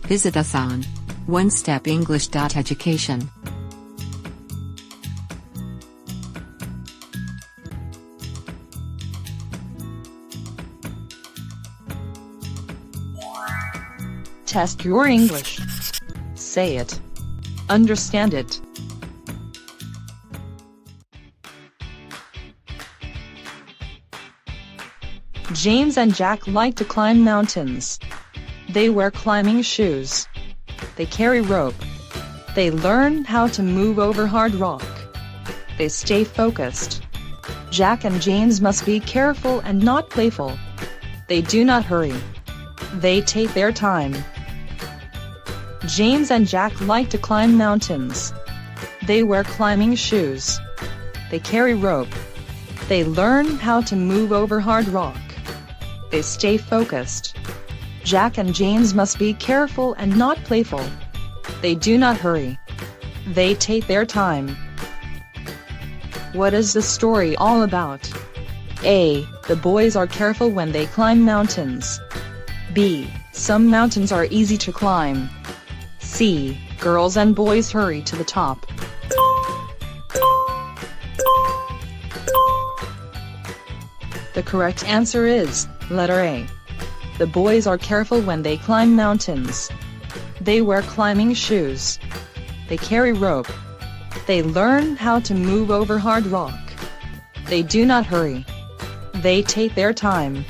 Visit us on onestepenglish.education. Test your English. Say it. Understand it. James and Jack like to climb mountains. They wear climbing shoes. They carry rope. They learn how to move over hard rock. They stay focused. Jack and James must be careful and not playful. They do not hurry. They take their time. James and Jack like to climb mountains. They wear climbing shoes. They carry rope. They learn how to move over hard rock. They stay focused. Jack and James must be careful and not playful. They do not hurry. They take their time. What is the story all about? A. The boys are careful when they climb mountains. B. Some mountains are easy to climb. C. Girls and boys hurry to the top. The correct answer is letter A. The boys are careful when they climb mountains. They wear climbing shoes. They carry rope. They learn how to move over hard rock. They do not hurry. They take their time.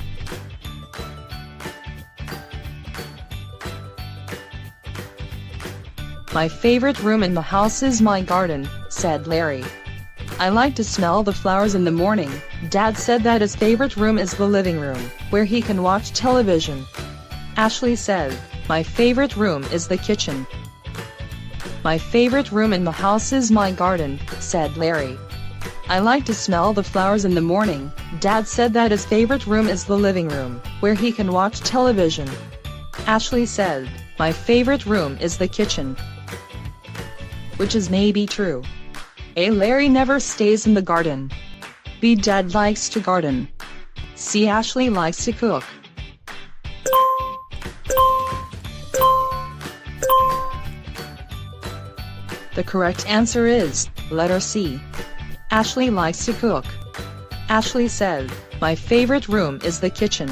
My favorite room in the house is my garden, said Larry. I like to smell the flowers in the morning. Dad said that his favorite room is the living room, where he can watch television. Ashley said, my favorite room is the kitchen. My favorite room in the house is my garden, said Larry. I like to smell the flowers in the morning. Dad said that his favorite room is the living room, where he can watch television. Ashley said, my favorite room is the kitchen. Which is maybe true. A. Larry never stays in the garden. B. Dad likes to garden. C. Ashley likes to cook. The correct answer is letter C. Ashley likes to cook. Ashley said, my favorite room is the kitchen.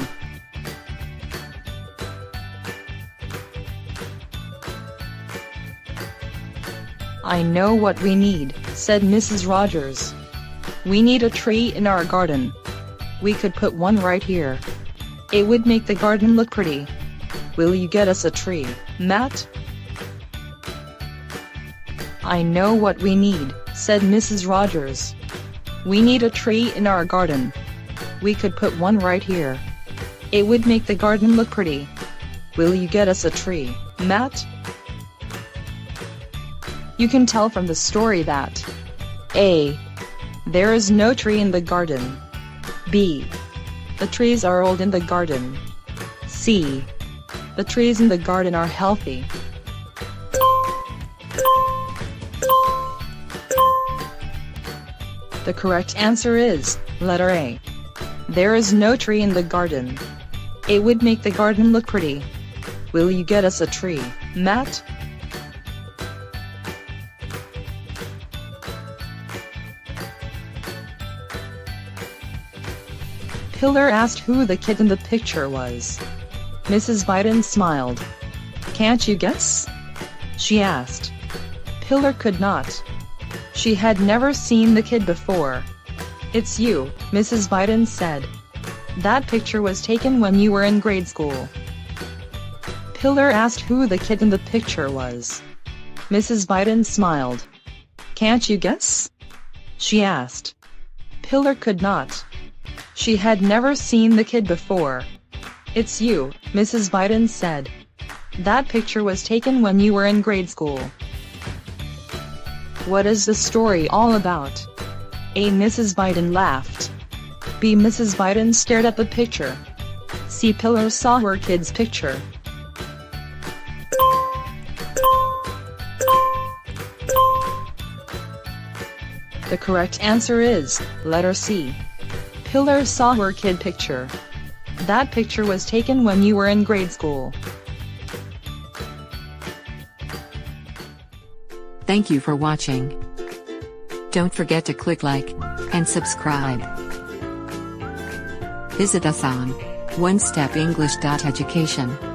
I know what we need, said Mrs. Rogers. We need a tree in our garden. We could put one right here. It would make the garden look pretty. Will you get us a tree, Matt? I know what we need, said Mrs. Rogers. We need a tree in our garden. We could put one right here. It would make the garden look pretty. Will you get us a tree, Matt? You can tell from the story that A. There is no tree in the garden. B. The trees are old in the garden. C. The trees in the garden are healthy. The correct answer is letter A. There is no tree in the garden. It would make the garden look pretty. Will you get us a tree, Matt? Pillar asked who the kid in the picture was. Mrs. Biden smiled. Can't you guess? She asked. Pillar could not. She had never seen the kid before. It's you, Mrs. Biden said. That picture was taken when you were in grade school. Pillar asked who the kid in the picture was. Mrs. Biden smiled. Can't you guess? She asked. Pillar could not. She had never seen the kid before. It's you, Mrs. Biden said. That picture was taken when you were in grade school. What is the story all about? A. Mrs. Biden laughed. B. Mrs. Biden stared at the picture. C. Pillar saw her kid's picture. The correct answer is letter C. Pillar saw her kid picture. That picture was taken when you were in grade school. Thank you for watching. Don't forget to click like and subscribe. Visit us on onestepenglish.education.